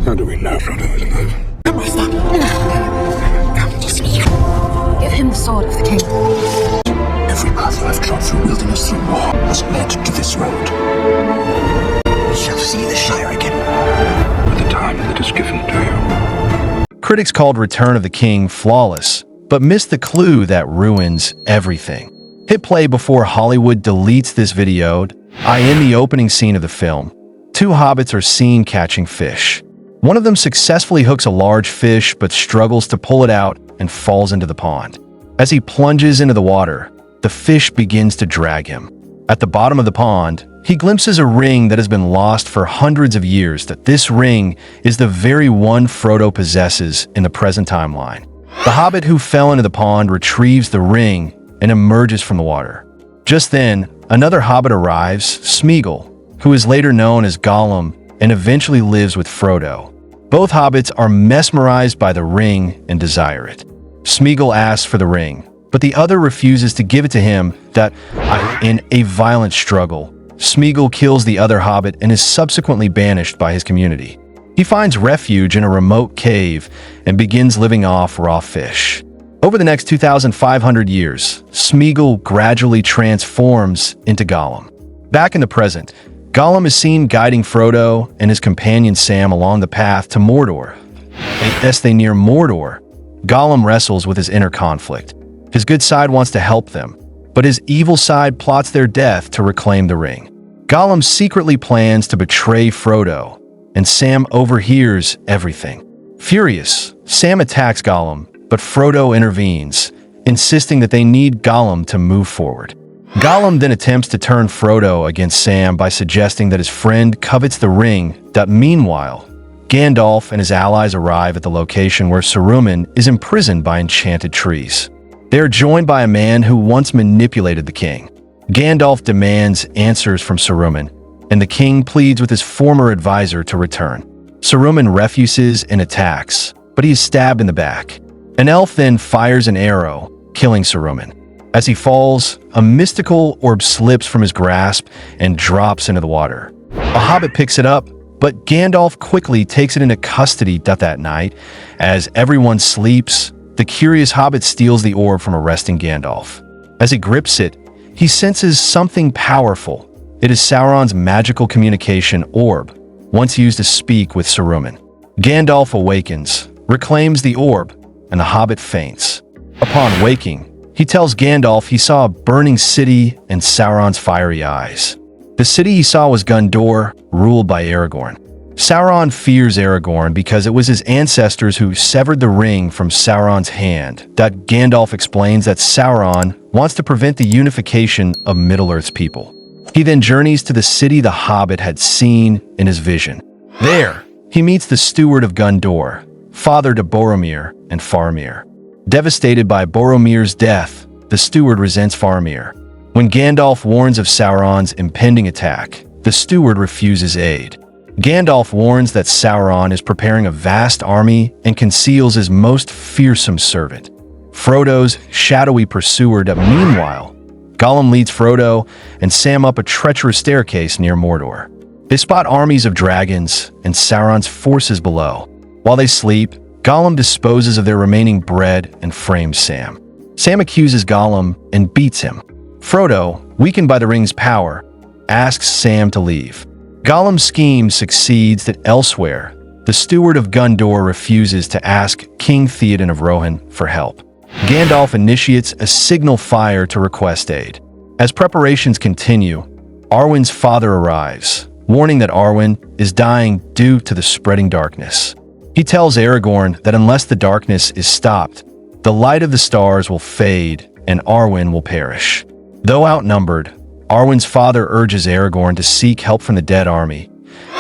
How do we know Frodo is alive? Come, Master. Come to speak. Give him the sword of the king. Every path I've trod through wilderness, through war, has led to this road. We shall see the Shire again. At the time that is given to you. Critics called Return of the King flawless, but missed the clue that ruins everything. Hit play before Hollywood deletes this video. I end the opening scene of the film. Two hobbits are seen catching fish. One of them successfully hooks a large fish but struggles to pull it out and falls into the pond. As he plunges into the water, the fish begins to drag him. At the bottom of the pond, he glimpses a ring that has been lost for hundreds of years. That this ring is the very one Frodo possesses in the present timeline. The hobbit who fell into the pond retrieves the ring and emerges from the water. Just then, another hobbit arrives, Smeagol, who is later known as Gollum and eventually lives with Frodo. Both hobbits are mesmerized by the ring and desire it. Smeagol asks for the ring, but the other refuses to give it to him. In a violent struggle, Smeagol kills the other hobbit and is subsequently banished by his community. He finds refuge in a remote cave and begins living off raw fish. Over the next 2,500 years, Smeagol gradually transforms into Gollum. Back in the present, Gollum is seen guiding Frodo and his companion Sam along the path to Mordor. As they near Mordor, Gollum wrestles with his inner conflict. His good side wants to help them, but his evil side plots their death to reclaim the ring. Gollum secretly plans to betray Frodo, and Sam overhears everything. Furious, Sam attacks Gollum, but Frodo intervenes, insisting that they need Gollum to move forward. Gollum then attempts to turn Frodo against Sam by suggesting that his friend covets the ring. Meanwhile, Gandalf and his allies arrive at the location where Saruman is imprisoned by enchanted trees. They are joined by a man who once manipulated the king. Gandalf demands answers from Saruman, and the king pleads with his former advisor to return. Saruman refuses and attacks, but he is stabbed in the back. An elf then fires an arrow, killing Saruman. As he falls, a mystical orb slips from his grasp and drops into the water. A hobbit picks it up, but Gandalf quickly takes it into custody that night. As everyone sleeps, the curious hobbit steals the orb from a resting Gandalf. As he grips it, he senses something powerful. It is Sauron's magical communication orb, once used to speak with Saruman. Gandalf awakens, reclaims the orb, and the hobbit faints. Upon waking, he tells Gandalf he saw a burning city and Sauron's fiery eyes. The city he saw was Gondor, ruled by Aragorn. Sauron fears Aragorn because it was his ancestors who severed the ring from Sauron's hand. Gandalf explains that Sauron wants to prevent the unification of Middle-earth's people. He then journeys to the city the hobbit had seen in his vision. There, he meets the steward of Gondor, father to Boromir and Faramir. Devastated by Boromir's death, the steward resents Faramir. When Gandalf warns of Sauron's impending attack, the steward refuses aid. Gandalf warns that Sauron is preparing a vast army and conceals his most fearsome servant, Frodo's shadowy pursuer. Meanwhile, Gollum leads Frodo and Sam up a treacherous staircase near Mordor. They spot armies of dragons and Sauron's forces below. While they sleep, Gollum disposes of their remaining bread and frames Sam. Sam accuses Gollum and beats him. Frodo, weakened by the ring's power, asks Sam to leave. Gollum's scheme succeeds that elsewhere, the steward of Gondor refuses to ask King Theoden of Rohan for help. Gandalf initiates a signal fire to request aid. As preparations continue, Arwen's father arrives, warning that Arwen is dying due to the spreading darkness. He tells Aragorn that unless the darkness is stopped, the light of the stars will fade and Arwen will perish. Though outnumbered, Arwen's father urges Aragorn to seek help from the dead army.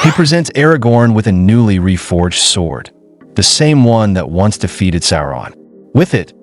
He presents Aragorn with a newly reforged sword, the same one that once defeated Sauron. With it,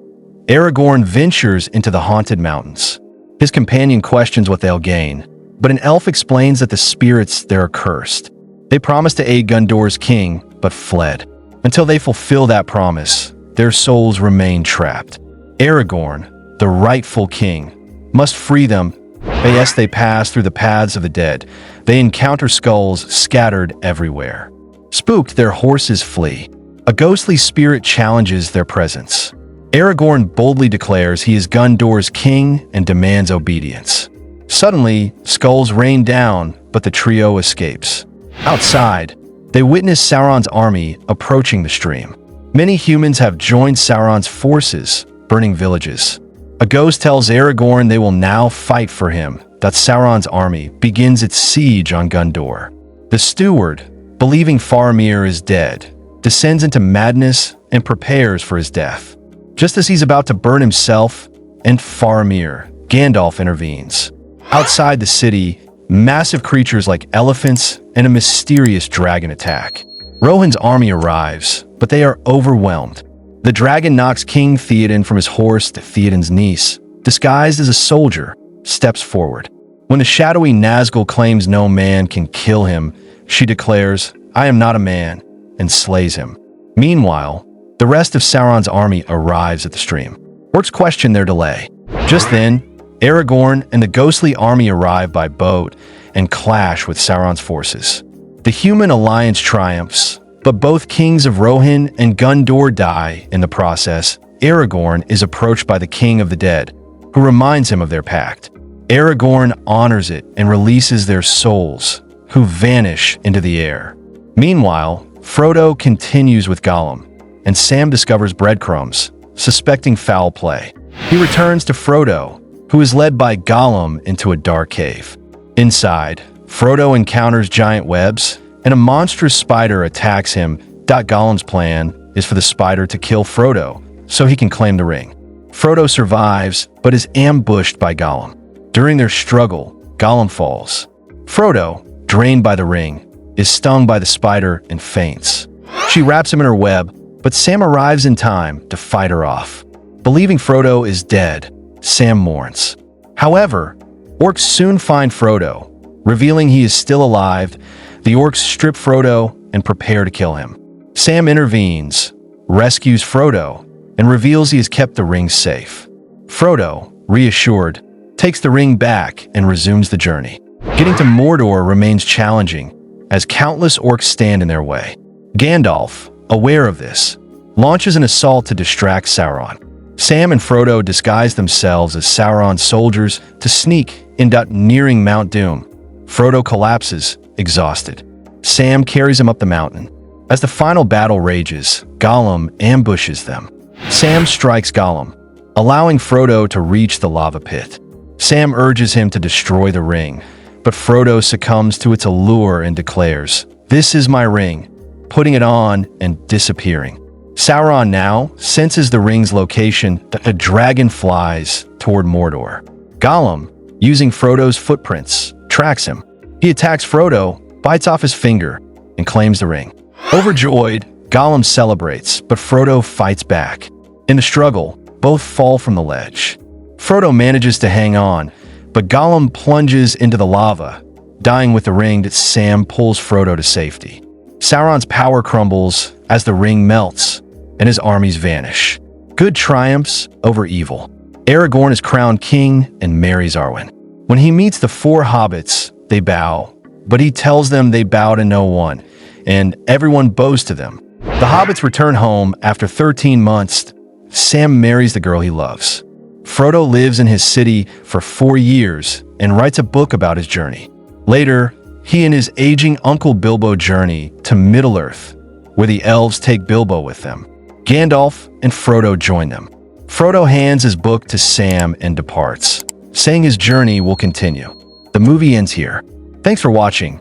Aragorn ventures into the haunted mountains. His companion questions what they'll gain, but an elf explains that the spirits there are cursed. They promised to aid Gondor's king, but fled. Until they fulfill that promise, their souls remain trapped. Aragorn, the rightful king, must free them. As they pass through the paths of the dead, they encounter skulls scattered everywhere. Spooked, their horses flee. A ghostly spirit challenges their presence. Aragorn boldly declares he is Gondor's king and demands obedience. Suddenly, skulls rain down, but the trio escapes. Outside, they witness Sauron's army approaching the stream. Many humans have joined Sauron's forces, burning villages. A ghost tells Aragorn they will now fight for him, that Sauron's army begins its siege on Gondor. The steward, believing Faramir is dead, descends into madness and prepares for his death. Just as he's about to burn himself and Faramir, Gandalf intervenes. Outside the city, massive creatures like elephants and a mysterious dragon attack. Rohan's army arrives, but they are overwhelmed. The dragon knocks King Theoden from his horse to Theoden's niece, disguised as a soldier, steps forward. When the shadowy Nazgul claims no man can kill him, she declares, "I am not a man," and slays him. Meanwhile, the rest of Sauron's army arrives at the stream. Orcs question their delay. Just then, Aragorn and the ghostly army arrive by boat and clash with Sauron's forces. The human alliance triumphs, but both kings of Rohan and Gondor die in the process. Aragorn is approached by the king of the dead, who reminds him of their pact. Aragorn honors it and releases their souls, who vanish into the air. Meanwhile, Frodo continues with Gollum, and Sam discovers breadcrumbs, suspecting foul play. He returns to Frodo, who is led by Gollum into a dark cave. Inside, Frodo encounters giant webs, and a monstrous spider attacks him. Gollum's plan is for the spider to kill Frodo, so he can claim the ring. Frodo survives, but is ambushed by Gollum. During their struggle, Gollum falls. Frodo, drained by the ring, is stung by the spider and faints. She wraps him in her web, but Sam arrives in time to fight her off. Believing Frodo is dead, Sam mourns. However, orcs soon find Frodo. Revealing he is still alive, the orcs strip Frodo and prepare to kill him. Sam intervenes, rescues Frodo, and reveals he has kept the ring safe. Frodo, reassured, takes the ring back and resumes the journey. Getting to Mordor remains challenging, as countless orcs stand in their way. Gandalf, aware of this, launches an assault to distract Sauron. Sam and Frodo disguise themselves as Sauron's soldiers to sneak in. Nearing Mount Doom, Frodo collapses, exhausted. Sam carries him up the mountain. As the final battle rages, Gollum ambushes them. Sam strikes Gollum, allowing Frodo to reach the lava pit. Sam urges him to destroy the ring, but Frodo succumbs to its allure and declares, "This is my ring," putting it on and disappearing. Sauron now senses the ring's location. A dragon flies toward Mordor. Gollum, using Frodo's footprints, tracks him. He attacks Frodo, bites off his finger, and claims the ring. Overjoyed, Gollum celebrates, but Frodo fights back. In the struggle, both fall from the ledge. Frodo manages to hang on, but Gollum plunges into the lava, dying with the ring that Sam pulls Frodo to safety. Sauron's power crumbles as the ring melts, and his armies vanish. Good triumphs over evil. Aragorn is crowned king and marries Arwen. When he meets the four hobbits, they bow, but he tells them they bow to no one, and everyone bows to them. The hobbits return home after 13 months. Sam marries the girl he loves. Frodo lives in his city for 4 years and writes a book about his journey. Later, he and his aging Uncle Bilbo journey to Middle-earth, where the elves take Bilbo with them. Gandalf and Frodo join them. Frodo hands his book to Sam and departs, saying his journey will continue. The movie ends here. Thanks for watching.